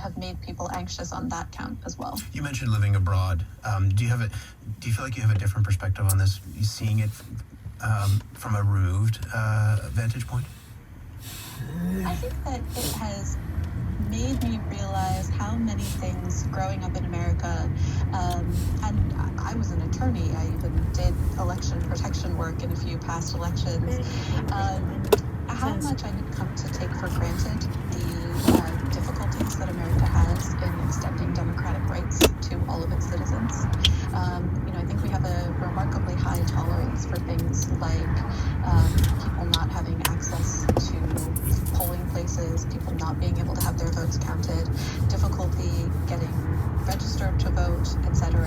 have made people anxious on that count as well. You mentioned living abroad. Do you feel like you have a different perspective on this? You seeing it from a removed vantage point? I think that it has made me realize how many things growing up in America, and I was an attorney. I even did election protection work in a few past elections. How much I had come to take for granted the difficulties that America has in extending democratic rights to all of its citizens. I think we have a remarkably high tolerance for things like people not having access to polling places, people not being able to have their votes counted, difficulty getting registered to vote, etc.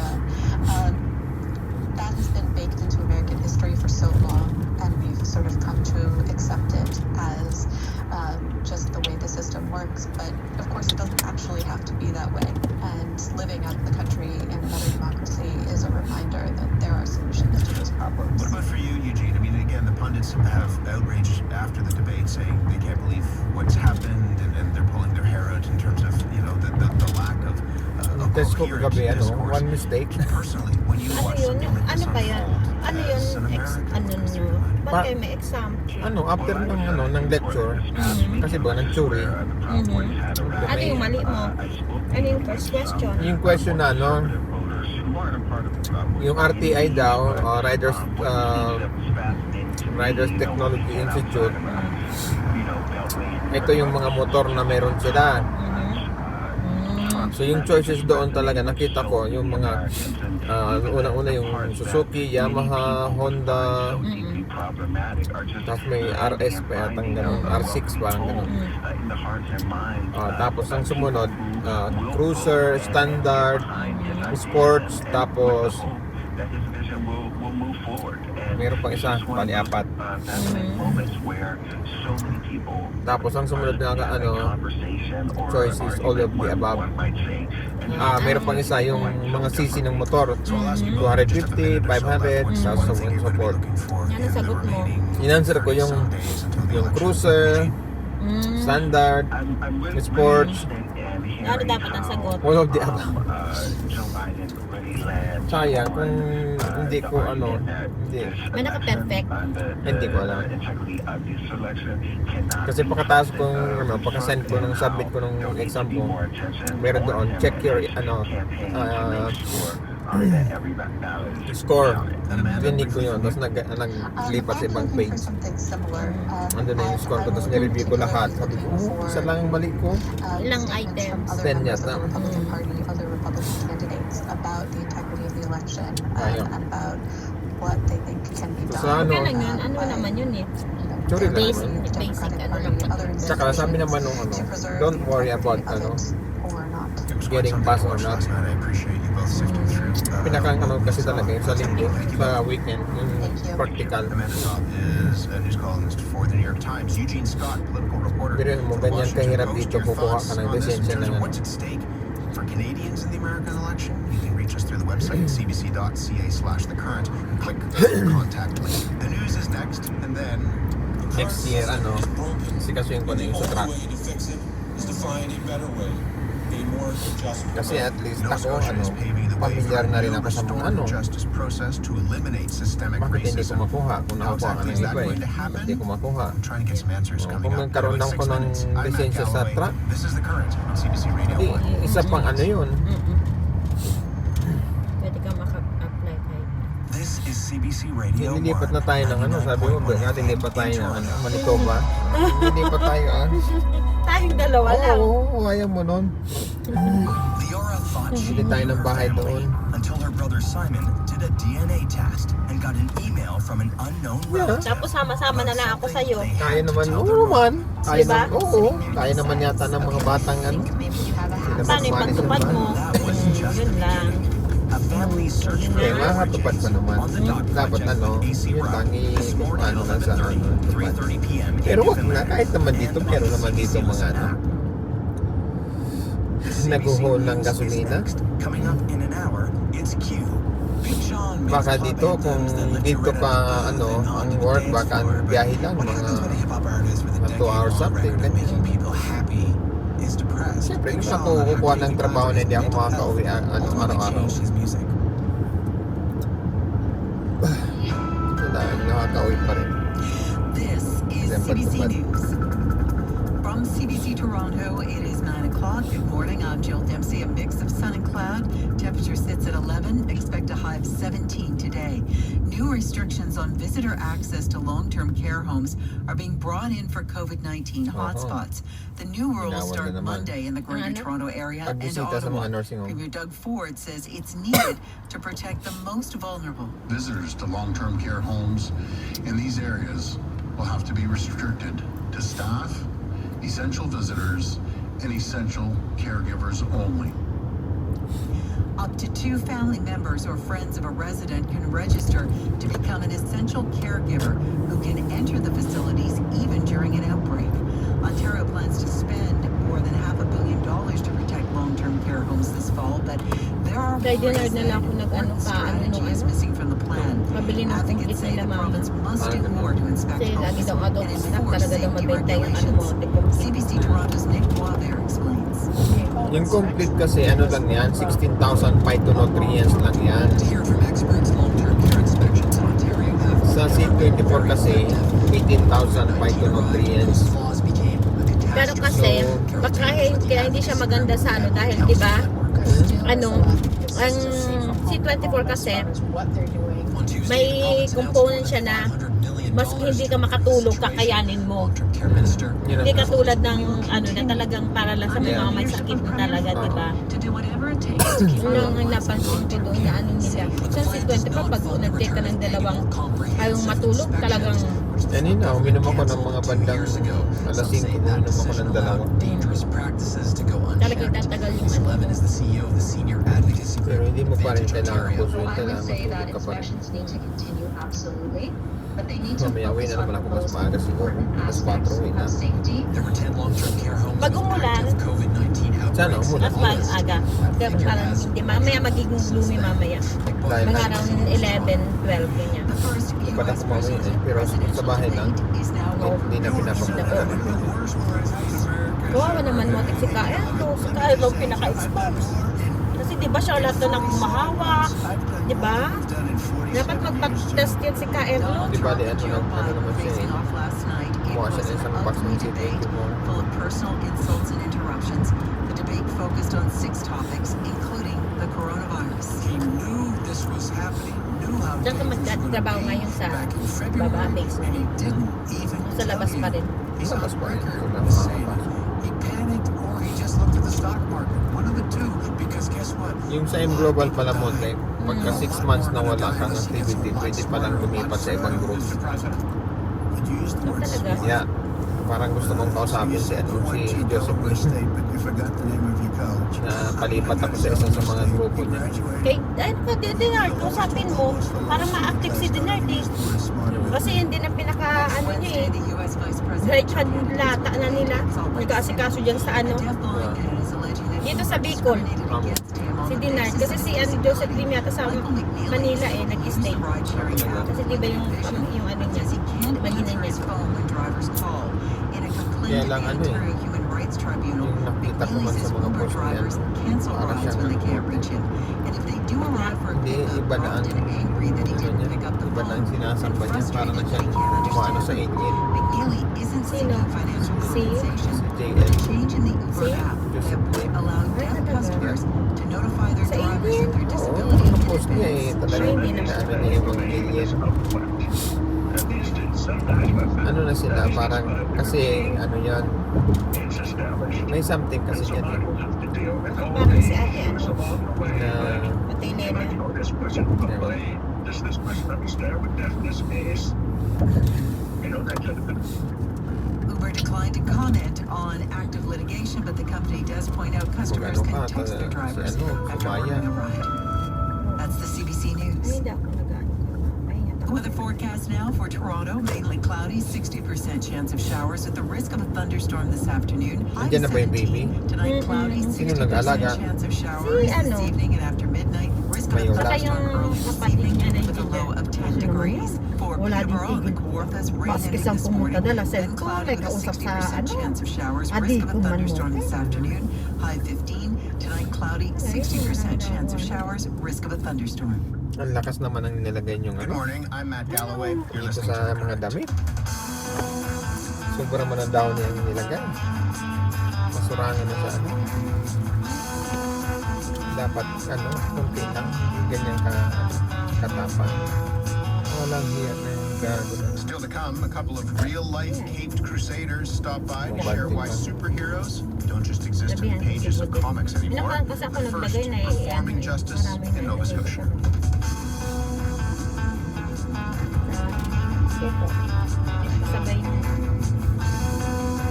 That has been baked into American history for so long, and we've sort of come to accept it as just the way the system works. But of course, it doesn't actually have to be that way. And living out of the country in another democracy is a reminder that there are solutions to those problems. What about for you, Eugene? I mean, again, the pundits have outraged after the debate, saying they can't believe what's happened, and they're pulling their hair out in terms of the lack of coherent discourse. One mistake. Personally, when you watch something like this unfold as an American, Ba't kayo may exam? After ng lecture, kasi ba nag-jury. Ano yung mali mo? Ano yung first question? Yung question na yung RTI daw, Riders Technology Institute, ito yung mga motor na meron sila. So yung choices doon talaga nakita ko yung mga unang-una yung Suzuki, Yamaha, Honda, tapos may RS pa yatang gano'n, R6 parang gano'n. Tapos ang sumunod, Cruiser, Standard, Sports, tapos meron pang isa, bali apat. Tapos ang sumunod na choice is all of the above. Meron pang isa yung mga cc ng motor, 250, 500, so on and so forth. Yan ang sagot mo. In-answer ko yung Cruiser, Standard, Sports. Ano dapat ang sagot? All of the above. Sayang kung hindi ko hindi. May naka-perfect? Hindi ko alam. Kasi pagkatapos kong pagka-send ko ng submit ko ng exam ko, meron doon check your score. Tinig ko yun, tapos naglipat sa ibang page. Ando na yung score ko, tapos nireview ko lahat. Sabi ko, isa lang ang mali ko. Ilang items? 10 yata. About the integrity of the election and about what they think can be done. Okay lang yun. Ano naman yun eh? Sorry lang. Basic ano naman. Tsaka sabi naman nung don't worry about getting pass or not. Pinakang kasi talaga yung sa linggo, sa weekend, yung practical. Pero mo ganyan kahirap dito, kukuha ka ng lisensya ng For Canadians in the American election, you can reach us through the website cbc.ca/thecurrent and click contact link. The news is next, and then next year, sikasuhin ko na yung sa track. Kasi at least ako, pamilyar na rin ako sa mga bakit hindi ko makuha kung nakakuha ka ng iba hindi ko makuha. Kung nagkaroon lang ko ng lisensya sa truck, isa pang yun. Pwede ka maka-apply kahit. Nilipat na tayo ng sabi mo ba, nilipat tayo ng Manitoba. Nilipat tayo Tayong dalawa lang. Oo, ayaw mo nun. Bili tayo ng bahay doon. Until her brother Simon did a DNA test and got an email from an unknown relative. Tapos sama-sama na lang ako sa'yo. Kaya naman, kaya naman yata ng mga batang Paano yung pagtupad mo? Yun lang. Kaya makakatupad pa naman. Dapat yun lang lang sa tupad. Pero wag na, kahit naman dito, pero naman dito mga naguhol ng gasolina. Baka dito, kung dito pa ang work, baka ang biyahe lang mga 2 hours something. impressed. Siyempre, Big kung Sean ako kukuha ng happy trabaho na hindi ako mental makakauwi health ultimately araw-araw. changed his music. Nakakauwi pa rin. This is CBC News. From CBC Toronto, it is 9 o'clock. Good morning. I'm Jill Dempsey. A mix of sun and cloud. Temperature sits at 11. Expect a high of 17 today. New restrictions on visitor access to long-term care homes are being brought in for COVID-19 hotspots. The new rules start Monday in the Greater Toronto Area and Ottawa. Premier Doug Ford says it's needed to protect the most vulnerable. Visitors to long-term care homes in these areas will have to be restricted to staff, essential visitors, and essential caregivers only. Up to 2 family members or friends of a resident can register to become an essential caregiver who can enter the facilities even during an outbreak. Ontario plans to spend more than $500 million to protect long-term care homes this fall, but there are worries that important strategy is missing from the plan. Advocates say the province must do more to inspect homes and enforce safety regulations. CBC Toronto's Nick Boisvert explains. Yung complete kasi ano lang yan, 16,000 phytonutrients lang yan. Sa C24 kasi 18,000 phytonutrients. Pero kasi, baka kaya hindi siya maganda sa ano dahil, di ba? Ano, ang C24 kasi, may component siya na mas hindi ka makatulog, kakayanin mo. Hindi katulad ng ano na talagang para lang sa mga may sakit na talaga, di ba? Yung napansin ko doon na ano nila. Sa C24, pag nag-take ka ng dalawang ayong matulog, talagang Kanina, uminom ako ng mga bandang alas 5, uminom ako ng dalawa. talagang tatagal yung ano. Pero hindi mo pa rin kailangan pusuin, kailangan matulog ka pa rin. Mamaya uwi na naman ako mas maaga siguro. Mas 4 uwi na. Pag umulan, Sana umulan. mas aga. Kaya parang hindi, mamaya magiging gloomy mamaya. Dahil Mga around 11, 12 ganyan. hindi pa na kumauwi eh. Pero sa bahay lang, hindi na pinapapunta. Kawawa naman mo, si Kael. Si Kael daw pinaka-expose. Kasi di ba siya lahat na humahawak? Di ba? Dapat magpa-test yan si Kael, no? Di ba di ano naman siya eh. Kumuha siya ng isang box ng C24. Full of personal insults and interruptions. The debate focused on 6 topics, including the coronavirus. He knew this was happening, knew how Diyan ka magtatrabaho ngayon sa baba, basement. Sa labas pa rin. He's Labas on pa rin. record as saying he panicked or he just looked at the stock market. One of the two, because guess what? Yung sa M Global pala mo, pagka 6 months na wala kang activity, pwede palang lumipat sa ibang group. Talaga. Yeah. Parang gusto mong kausapin si Joseph na palipat ako sa isang sa mga grupo niya. Kay, ano ka, Dinard, usapin mo, para ma-active si Dinard eh. Kasi hindi na pinaka, ano niya eh. The U.S. Vice President Right hand lata na nila. Nag-aasikaso dyan sa ano. Dito sa Bicol. Si Dinard. Kasi si Joseph Lim yata sa Manila eh, nag-stay. Kasi di ba yung ano niya, Manila niya. Kaya lang ano eh, yung nakita ko man sa mga post niya, para siyang hindi, iba na ang ano niya, iba na ang sinasamba niya, para na siyang kumano sa alien. Sino? Si? Si JL. Si? Joseph Lim. Sa alien? Oo, ang post niya eh, talagang ano niya yung alien. Ano na sila, parang kasi ano yan, may something kasi yan eh, Parang si ate ano? na Ate Nena. Uber declined to comment on active litigation, but the company does point out customers can text their drivers after ordering a ride. That's the CBC Ay, News. hindi ako nag-ano. Pahinga ako. Weather forecast now for Toronto, mainly cloudy, 60% chance of showers with the risk of a thunderstorm this afternoon. High Nandiyan na ba yung 17. baby? Tonight cloudy, Sino 60% nag-alaga? chance of showers Si ano? this evening and after midnight. Risk risk of a May ulan. Baka yung thunderstorm early this kapatid evening niya na with a hindi low dyan. of 10 degrees. For Wala din Peterborough, the tigil. Kawarthas rain Maski ending saan this pumunta morning, dala, sabi then ko, cloudy may with a kausap sa 60% chance of showers. Risk adik of a ko man mo. thunderstorm this afternoon, high 15. Tonight, cloudy, 60% chance of showers. Risk of a thunderstorm. Ang lakas naman ang nilagay yung Good morning, I'm Matt Galloway. You're dito listening to sa The mga Current. damit. Sobrang man ang daon niya yung nilagay. Masurangan na sa ano. Dapat konti lang. Hindi ganyan katapang. Walang hiya na yung gago na. Still to come, a couple of real-life caped crusaders stop by to share why superheroes don't just exist in the pages of comics anymore. Kasi ako But naglagay first, na performing justice in Nova Scotia. Sabay na.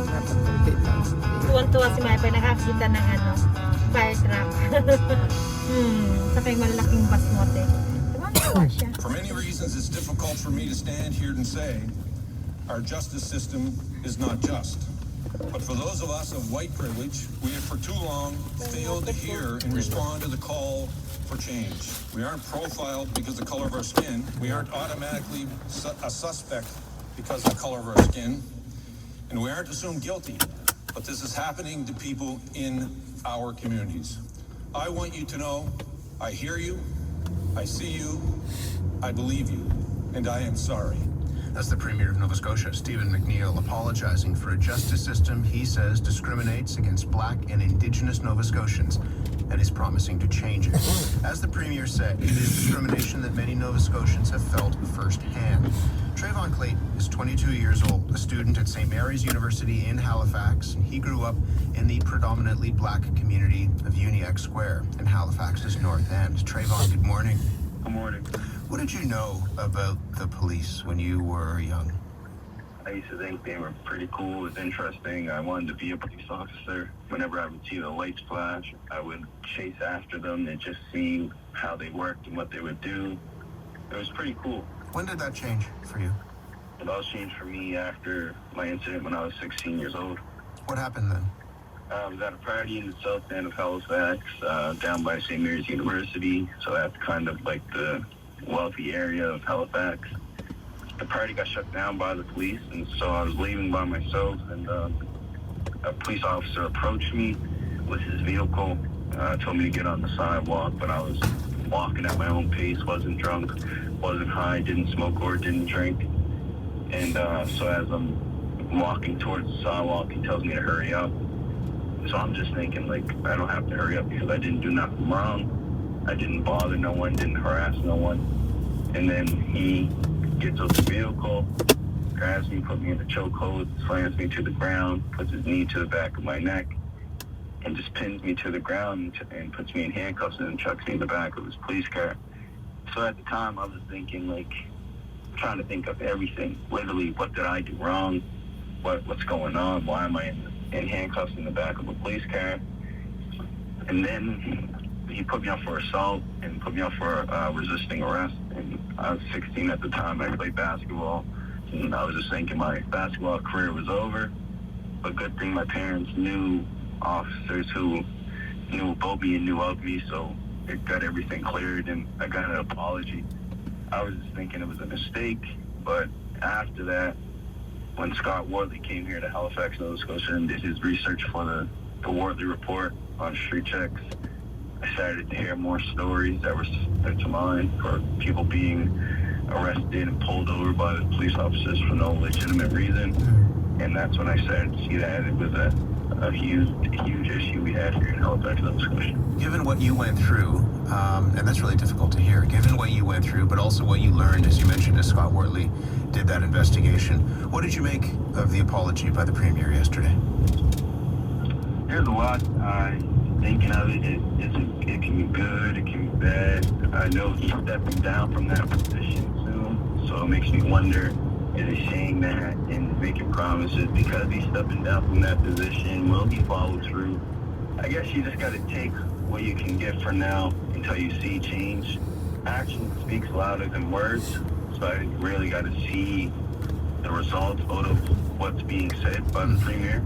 Dapat konti lang. Tuwan-tuwa si Maya pa nakakita ng fire truck. Saka yung malaking basmote. Tuwan-tuwa siya. For many reasons, it's difficult for me to stand here and say our justice system is not just. But for those of us of white privilege, we have for too long failed to hear and respond to the call for change. We aren't profiled because of the color of our skin. We aren't automatically a suspect because of the color of our skin. And we aren't assumed guilty. But this is happening to people in our communities. I want you to know I hear you, I see you, I believe you, and I am sorry. That's the Premier of Nova Scotia, Stephen McNeil, apologizing for a justice system he says discriminates against Black and Indigenous Nova Scotians, and is promising to change it. As the Premier said, it is discrimination that many Nova Scotians have felt firsthand. Trayvon Clayton is 22 years old, a student at St. Mary's University in Halifax, and he grew up in the predominantly Black community of Uniacke Square in Halifax's North End. Trayvon, good morning. Good morning. What did you know about the police when you were young? I used to think they were pretty cool. It was interesting. I wanted to be a police officer. Whenever I would see the lights flash, I would chase after them and just see how they worked and what they would do. It was pretty cool. When did that change for you? It all changed for me after my incident when I was 16 years old. What happened then? I was at a party in the south end of Halifax, down by St. Mary's University. So that's kind of like the wealthy area of Halifax. The party got shut down by the police, and so I was leaving by myself, and a police officer approached me with his vehicle, told me to get on the sidewalk, but I was walking at my own pace, wasn't drunk, wasn't high, didn't smoke or didn't drink. And so as I'm walking towards the sidewalk, he tells me to hurry up. So I'm just thinking, like, I don't have to hurry up because I didn't do nothing wrong. I didn't bother no one, didn't harass no one. And then he gets out the vehicle, grabs me, put me in the chokehold, slams me to the ground, puts his knee to the back of my neck, and just pins me to the ground and puts me in handcuffs and chucks me in the back of his police car. So at the time, I was thinking, like, trying to think of everything. Literally, what did I do wrong? What's going on? Why am I in handcuffs in the back of a police car? And then he put me up for assault and put me up for resisting arrest. And I was 16 at the time. I played basketball, and I was just thinking my basketball career was over. But good thing my parents knew officers who knew about me and knew of me, so it got everything cleared, and I got an apology. I was just thinking it was a mistake, but after that, when Scott Wortley came here to Halifax, Nova Scotia, and did his research for the Wortley report on street checks, I started to hear more stories that were similar to mine for people being arrested and pulled over by the police officers for no legitimate reason. And that's when I started to see that it was a huge issue we had here in Halifax, Nova Scotia. Given what you went through, and that's really difficult to hear, given what you went through, but also what you learned, as you mentioned, as Scott Wortley did that investigation, what did you make of the apology by the Premier yesterday? There's a lot. Thinking of it, it can be good, it can be bad. I know he's stepping down from that position soon, so it makes me wonder, is he saying that and making promises because he's stepping down from that position? Will he follow through? I guess you just got to take what you can get for now until you see change. Action speaks louder than words, so I really got to see the results out of what's being said by the Premier.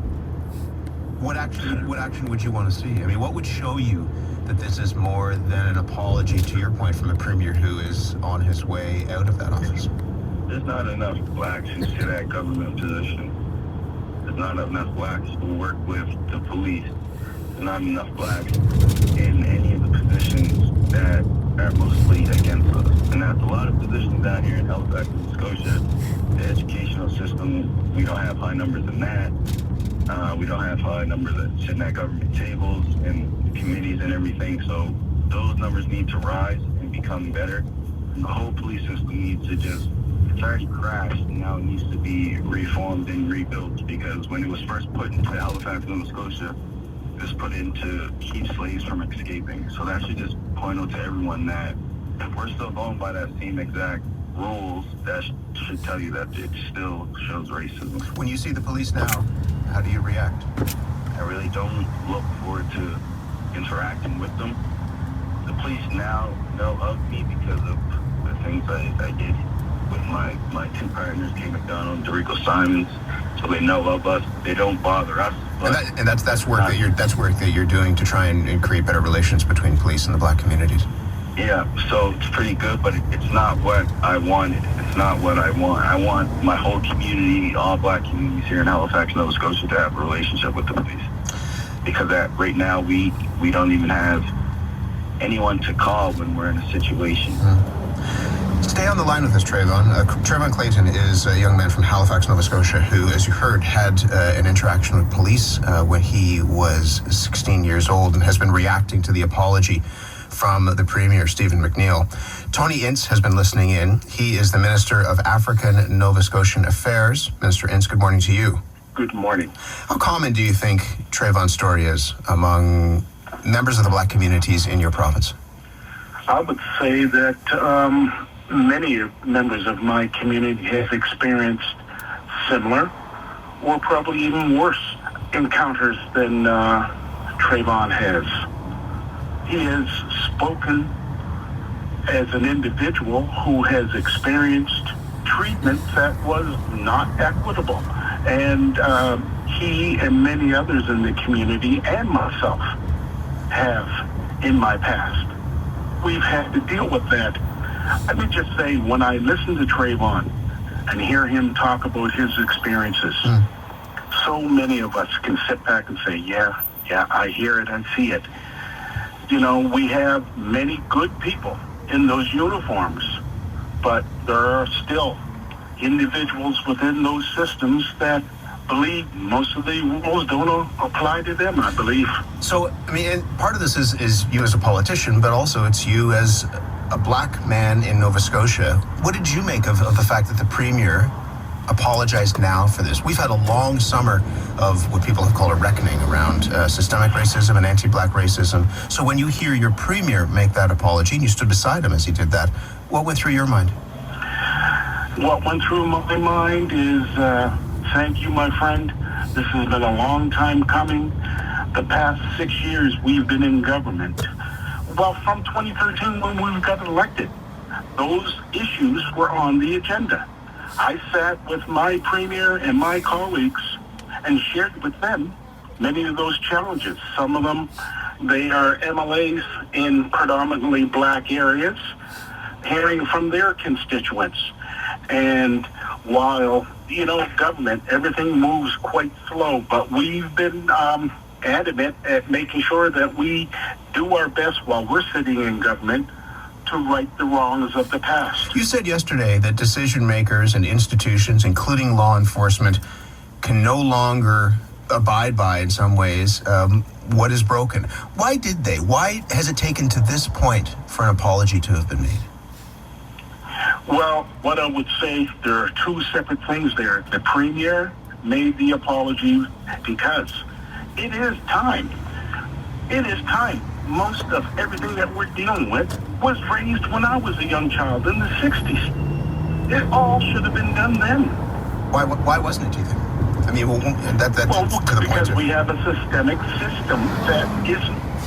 What action would you want to see? I mean, what would show you that this is more than an apology, to your point, from a premier who is on his way out of that office? There's not enough blacks in that government position. There's not enough blacks who work with the police. There's not enough blacks in any of the positions that are mostly against us. And that's a lot of positions down here in Halifax, Nova Scotia. The educational system, we don't have high numbers in that. We don't have high numbers that sit in at government tables and committees and everything. So those numbers need to rise and become better. And the whole police system needs to it's already crashed, and now it needs to be reformed and rebuilt, because when it was first put into Halifax, Nova Scotia, it was put in to keep slaves from escaping. So that should just point out to everyone that if we're still going by that same exact rules, that should tell you that it still shows racism. When you see the police now, how do you react? I really don't look forward to interacting with them. The police now know of me because of the things I did with my two partners, Kay McDonald and Dorico Simons. So they know of us. They don't bother us. And that's work that you're doing to try and create better relations between police and the black communities. Yeah, so it's pretty good, but it's not what I wanted. It's not what I want. I want my whole community, all black communities here in Halifax, Nova Scotia, to have a relationship with the police. Because right now, we don't even have anyone to call when we're in a situation. Stay on the line with us, Trayvon. Trayvon Clayton is a young man from Halifax, Nova Scotia, who, as you heard, had an interaction with police when he was 16 years old and has been reacting to the apology from the Premier, Stephen McNeil. Tony Ince has been listening in. He is the Minister of African Nova Scotian Affairs. Minister Ince, good morning to you. Good morning. How common do you think Trayvon's story is among members of the black communities in your province? I would say that many members of my community have experienced similar or probably even worse encounters than Trayvon has. He has spoken as an individual who has experienced treatment that was not equitable. And he and many others in the community and myself have in my past. We've had to deal with that. Let me just say, when I listen to Trayvon and hear him talk about his experiences, so many of us can sit back and say, yeah, I hear it, I see it. You know, we have many good people in those uniforms, but there are still individuals within those systems that believe most of the rules don't apply to them, I believe. So, I mean, and part of this is you as a politician, but also it's you as a black man in Nova Scotia. What did you make of the fact that the Premier apologized now for this? We've had a long summer of what people have called a reckoning around systemic racism and anti-black racism. So when you hear your Premier make that apology, and you stood beside him as he did that, what went through your mind? What went through my mind is, thank you, my friend. This has been a long time coming. The past 6 years we've been in government. Well, from 2013 when we got elected, those issues were on the agenda. I sat with my Premier and my colleagues and shared with them many of those challenges. Some of them, they are MLAs in predominantly black areas, hearing from their constituents. And while, you know, government, everything moves quite slow, but we've been adamant at making sure that we do our best while we're sitting in government to right the wrongs of the past. You said yesterday that decision makers and institutions, including law enforcement, can no longer abide by, in some ways, what is broken. Why did they? Why has it taken to this point for an apology to have been made? Well, what I would say, there are two separate things there. The Premier made the apology because it is time. It is time. Most of everything that we're dealing with was raised when I was a young child in the 60s. It all should have been done then. Why wasn't it, do you think? I mean, that's to the because point. We have a systemic system that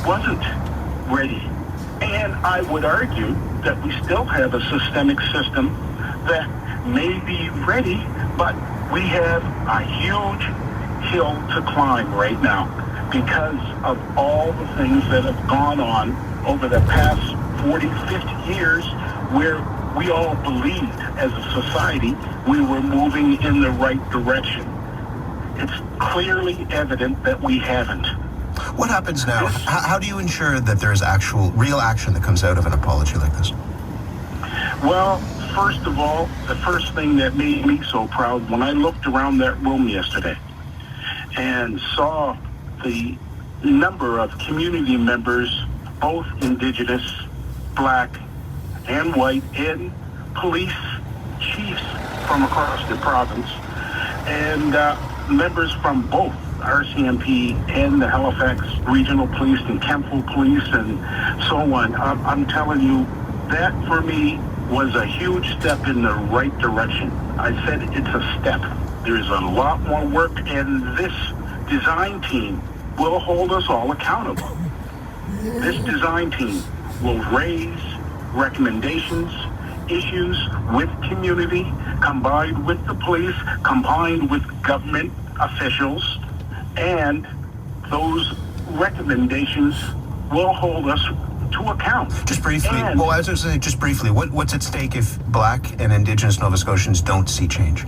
wasn't ready. And I would argue that we still have a systemic system that may be ready, but we have a huge hill to climb right now. because of all the things that have gone on over the past 40, 50 years where we all believed as a society we were moving in the right direction. It's clearly evident that we haven't. What happens now? How do you ensure that there's real action that comes out of an apology like this? Well, first of all, the first thing that made me so proud when I looked around that room yesterday and saw the number of community members, both Indigenous, Black, and white, and police chiefs from across the province, and members from both RCMP and the Halifax Regional Police and Kempville Police and so on. I'm telling you, that for me was a huge step in the right direction. I said it's a step. There's a lot more work, and this design team will hold us all accountable. This design team will raise recommendations, issues with community, combined with the police, combined with government officials, and those recommendations will hold us to account. Just briefly, I was going to say, just briefly, what's at stake if Black and Indigenous Nova Scotians don't see change?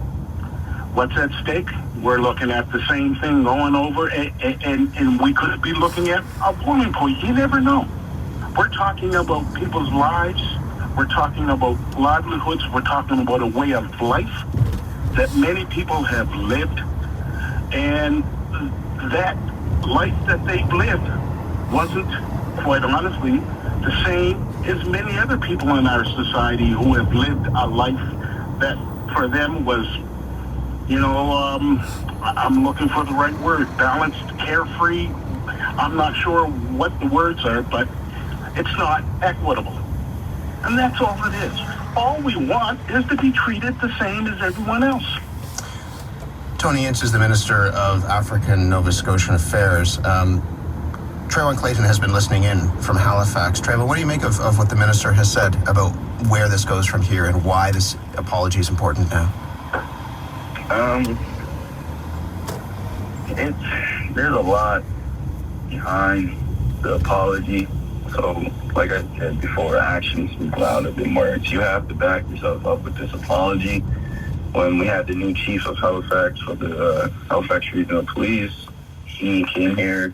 What's at stake? We're looking at the same thing going over, and we could be looking at a boiling point. You never know. We're talking about people's lives. We're talking about livelihoods. We're talking about a way of life that many people have lived, and that life that they've lived wasn't, quite honestly, the same as many other people in our society who have lived a life that for them was, I'm looking for the right word, balanced, carefree. I'm not sure what the words are, but it's not equitable. And that's all it is. All we want is to be treated the same as everyone else. Tony Ince is the Minister of African Nova Scotian Affairs. Trayvon Clayton has been listening in from Halifax. Trayvon, what do you make of what the Minister has said about where this goes from here and why this apology is important now? There's a lot behind the apology. So, like I said before, actions speak louder than words. You have to back yourself up with this apology. When we had the new chief of Halifax for the Halifax Regional Police, he came here,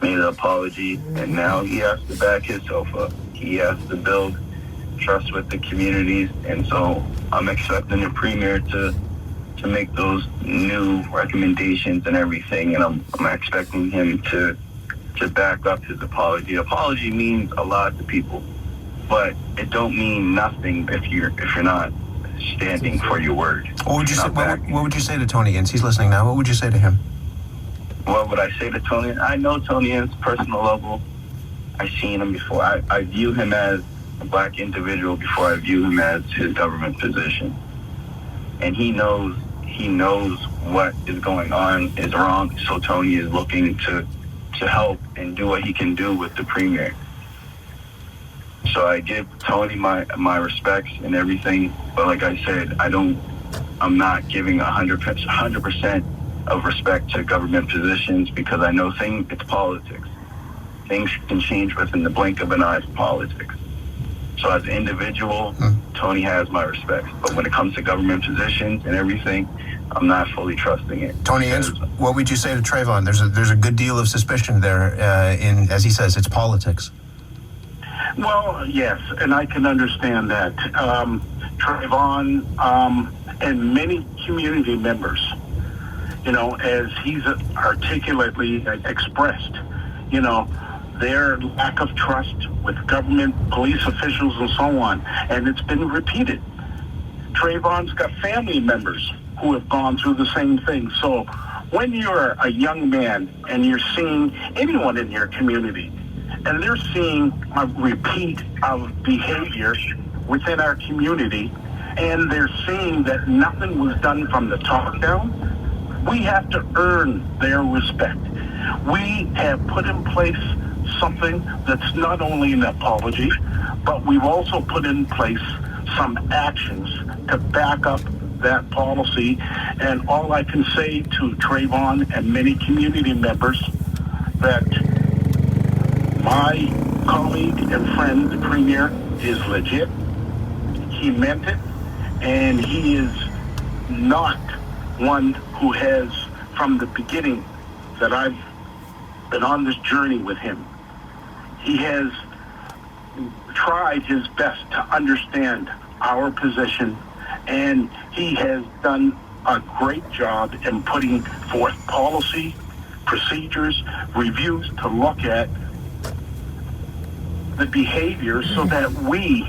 made an apology, and now he has to back himself up. He has to build trust with the communities, and so I'm expecting the Premier to make those new recommendations and everything, and I'm expecting him to back up his apology. Apology means a lot to people, but it don't mean nothing if you're not standing for your word. What would you say to Tony Ince? He's listening now. What would you say to him? What would I say to Tony? I know Tony Ince, personal level. I've seen him before. I view him as a Black individual before I view him as his government position. And he knows what is going on is wrong, so Tony is looking to help and do what he can do with the Premier. So I give Tony my respects and everything, but like I said, I'm not giving 100% of respect to government positions because I know it's politics. Things can change within the blink of an eye for politics. So as an individual, Tony has my respect. But when it comes to government positions and everything, I'm not fully trusting it. Tony Ince, what would you say to Trayvon? There's a good deal of suspicion there in, as he says, it's politics. Well, yes, and I can understand that. Trayvon and many community members, as he's articulately expressed, their lack of trust with government, police officials, and so on. And it's been repeated. Trayvon's got family members who have gone through the same thing. So when you're a young man and you're seeing anyone in your community, and they're seeing a repeat of behavior within our community, and they're seeing that nothing was done from the top down, we have to earn their respect. We have put in place something that's not only an apology, but we've also put in place some actions to back up that policy. And all I can say to Trayvon and many community members, that my colleague and friend, the Premier, is legit. He meant it, and he is not one who has, from the beginning that I've been on this journey with him, he has tried his best to understand our position, and he has done a great job in putting forth policy, procedures, reviews to look at the behavior so that we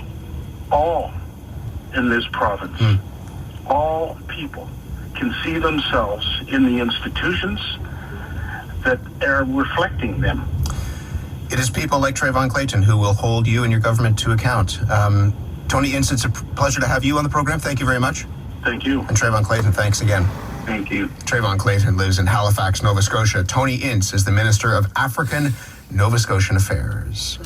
all in this province, all people, can see themselves in the institutions that are reflecting them. It is people like Trayvon Clayton who will hold you and your government to account. Tony Ince, it's a pleasure to have you on the program. Thank you very much. Thank you. And Trayvon Clayton, thanks again. Thank you. Trayvon Clayton lives in Halifax, Nova Scotia. Tony Ince is the Minister of African Nova Scotian Affairs.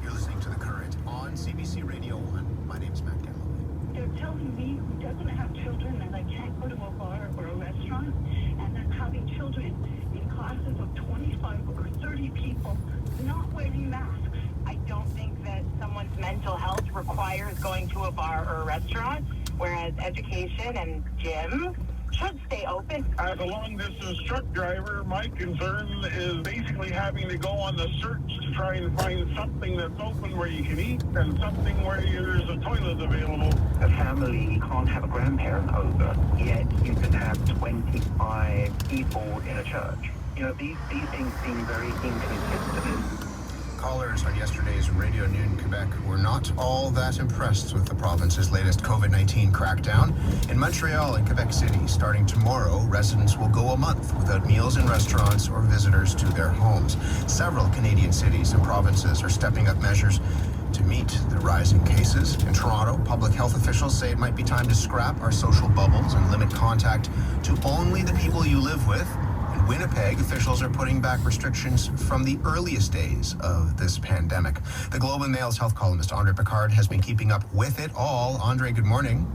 You're listening to The Current on CBC Radio 1. My name's Matt Galloway. They're telling me who doesn't have children that I can't go to a bar or a restaurant, and then having children in classes of 25 or 30 people not wearing masks. I don't think that someone's mental health requires going to a bar or a restaurant, whereas education and gym should stay open. As a long-distance truck driver, my concern is basically having to go on the search to try and find something that's open where you can eat and something where there's a toilet available. A family can't have a grandparent over, yet you can have 25 people in a church. You know, these things seem very inconsistent. Callers on yesterday's Radio Noon Quebec were not all that impressed with the province's latest COVID-19 crackdown. In Montreal and Quebec City, starting tomorrow, residents will go a month without meals in restaurants or visitors to their homes. Several Canadian cities and provinces are stepping up measures to meet the rising cases. In Toronto, public health officials say it might be time to scrap our social bubbles and limit contact to only the people you live with. In Winnipeg, officials are putting back restrictions from the earliest days of this pandemic. The Globe and Mail's health columnist Andre Picard has been keeping up with it all. Andre, good morning.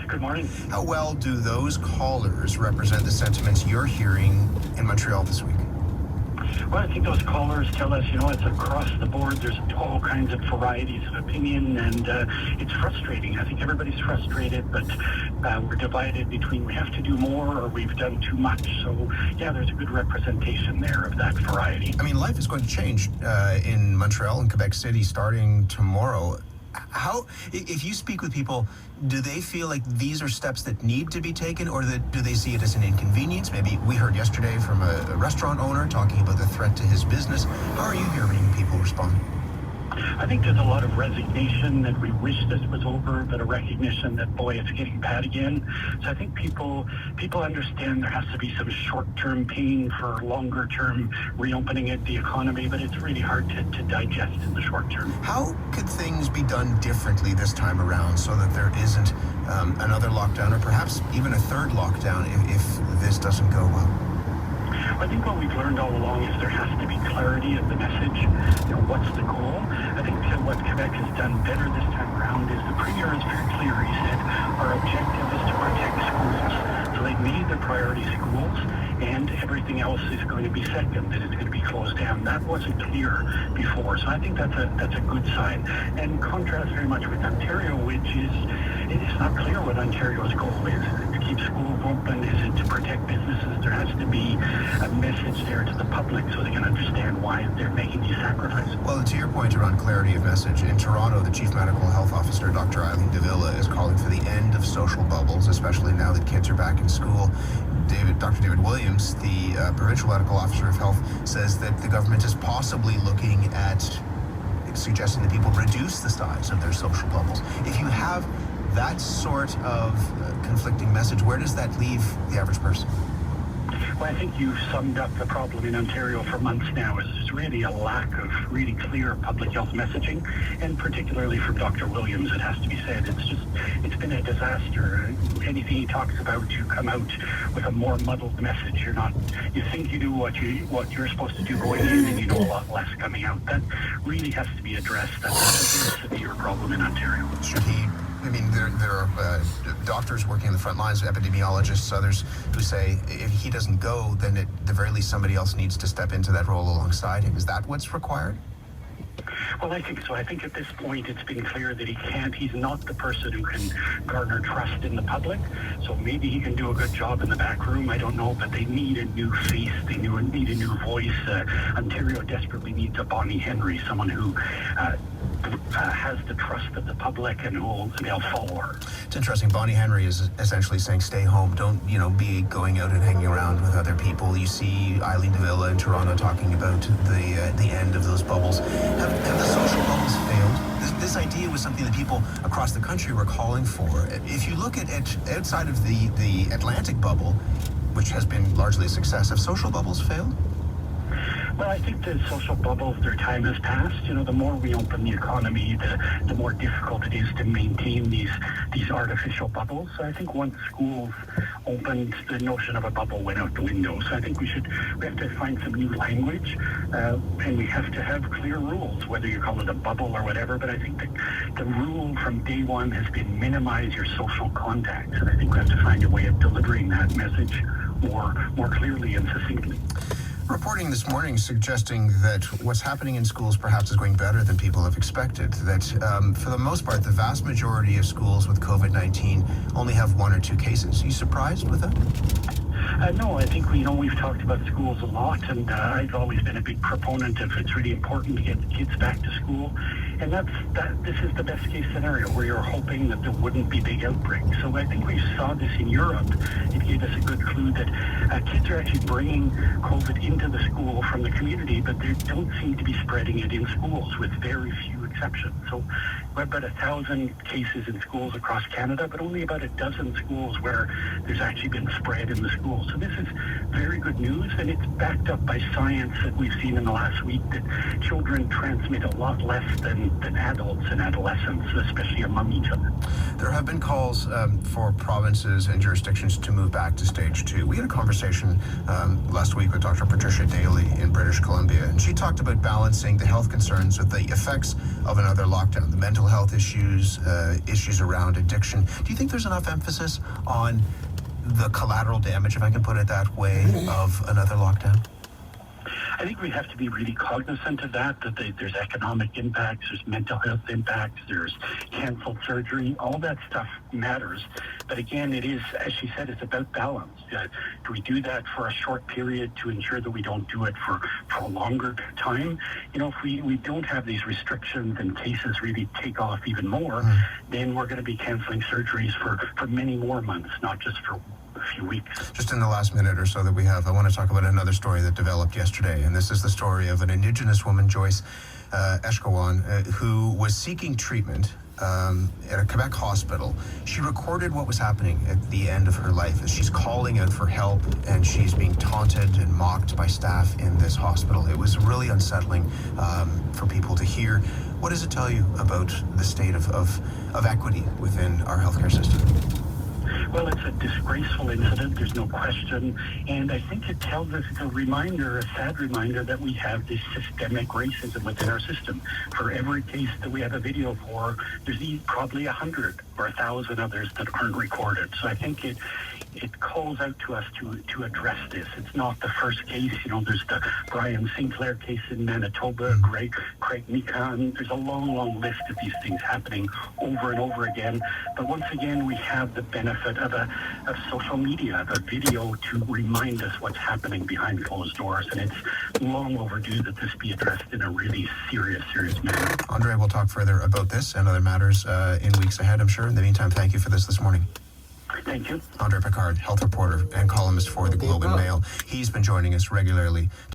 Good morning. How well do those callers represent the sentiments you're hearing in Montreal this week? Well, I think those callers tell us, it's across the board. There's all kinds of varieties of opinion, and it's frustrating. I think everybody's frustrated, but we're divided between we have to do more or we've done too much. So, yeah, there's a good representation there of that variety. I mean, life is going to change in Montreal and Quebec City starting tomorrow. How, if you speak with people, do they feel like these are steps that need to be taken, or do they see it as an inconvenience? Maybe we heard yesterday from a restaurant owner talking about the threat to his business. How are you hearing people respond? I think there's a lot of resignation that we wish this was over, but a recognition that, boy, it's getting bad again. So I think people understand there has to be some short-term pain for longer-term reopening of the economy, but it's really hard to digest in the short term. How could things be done differently this time around so that there isn't another lockdown or perhaps even a third lockdown if this doesn't go well? I think what we've learned all along is there has to be clarity of the message. What's the goal? I think what Quebec has done better this time around is the Premier is very clear. He said our objective is to protect schools. So they've made their priority schools, and everything else is going to be second, that it's going to be closed down. That wasn't clear before. So I think that's a good sign. And contrast very much with Ontario, which is, it's not clear what Ontario's goal is. To keep schools open? Is it to protect businesses? There has to be a message there to the public so they can understand why they're making these sacrifices. Well, to your point around clarity of message, in Toronto, the Chief Medical Health Officer, Dr. Eileen Davila, is calling for the end of social bubbles, especially now that kids are back in school. Dr. David Williams, the Provincial Medical Officer of Health, says that the government is possibly looking at suggesting that people reduce the size of their social bubbles. If you have that sort of conflicting message, where does that leave the average person? Well, I think you've summed up the problem in Ontario for months now. Is there's really a lack of really clear public health messaging, and particularly from Dr. Williams, it has to be said. It's been a disaster. Anything he talks about, you come out with a more muddled message. You think you do what you're supposed to do going in, and you know a lot less coming out. That really has to be addressed. That's a very severe problem in Ontario. Should he? I mean, there are doctors working on the front lines, epidemiologists, others who say if he doesn't go, then at the very least somebody else needs to step into that role alongside him. Is that what's required? Well, I think so. I think at this point it's been clear that he's not the person who can garner trust in the public. So maybe he can do a good job in the back room. I don't know, but they need a new face. They need a new voice. Ontario desperately needs a Bonnie Henry, someone who has the trust of the public and they'll follow her. It's interesting. Bonnie Henry is essentially saying, stay home. Don't, be going out and hanging around with other people. You see Eileen Davila in Toronto talking about the end of those bubbles. Have the social bubbles failed? This idea was something that people across the country were calling for. If you look at it outside of the Atlantic bubble, which has been largely a success, have social bubbles failed? Well, I think the social bubbles, their time has passed. The more we open the economy, the more difficult it is to maintain these artificial bubbles. So I think once schools opened, the notion of a bubble went out the window. So I think we have to find some new language, and we have to have clear rules, whether you call it a bubble or whatever. But I think the rule from day one has been minimize your social contacts, and I think we have to find a way of delivering that message more clearly and succinctly. Reporting this morning suggesting that what's happening in schools perhaps is going better than people have expected. That for the most part, the vast majority of schools with COVID-19 only have 1 or 2 cases. Are you surprised with that? No, I think we've talked about schools a lot, and I've always been a big proponent of it's really important to get the kids back to school, and this is the best case scenario where you're hoping that there wouldn't be big outbreaks. So I think we saw this in Europe. It gave us a good clue that kids are actually bringing COVID into the school from the community, but they don't seem to be spreading it in schools, with very few exceptions. So we're about 1,000 cases in schools across Canada, but only about a dozen schools where there's actually been spread in the schools. So this is very good news, and it's backed up by science that we've seen in the last week that children transmit a lot less than adults and adolescents, especially among each other. There have been calls for provinces and jurisdictions to move back to stage 2. We had a conversation last week with Dr. Patricia Daly in British Columbia, and she talked about balancing the health concerns with the effects of another lockdown, the mental health issues around addiction. Do you think there's enough emphasis on the collateral damage, if I can put it that way, of another lockdown? I think we have to be really cognizant of that there's economic impacts, there's mental health impacts, there's canceled surgery, all that stuff matters. But again, it is, as she said, it's about balance. Do we do that for a short period to ensure that we don't do it for a longer time? If we don't have these restrictions and cases really take off even more, then we're going to be canceling surgeries for many more months, not just for a few weeks. Just in the last minute or so that we have, I want to talk about another story that developed yesterday, and this is the story of an Indigenous woman, Joyce Eshkawan, who was seeking treatment at a Quebec hospital. She recorded what was happening at the end of her life as she's calling out for help, and she's being taunted and mocked by staff in this hospital. It was really unsettling for people to hear. What does it tell you about the state of equity within our healthcare system? Well, it's a disgraceful incident, there's no question, and I think it tells us, it's a sad reminder that we have this systemic racism within our system. For every case that we have a video for, there's probably 100 or 1,000 others that aren't recorded. So I think it calls out to us to address this. It's not the first case. There's the Brian Sinclair case in Manitoba, Craig Meehan. There's a long list of these things happening over and over again. But once again, we have the benefit of social media, of a video to remind us what's happening behind closed doors. And it's long overdue that this be addressed in a really serious manner. Andre, we'll talk further about this and other matters in weeks ahead, I'm sure. In the meantime, thank you for this morning. Thank you. Andre Picard, health reporter and columnist for the Globe and Mail. He's been joining us regularly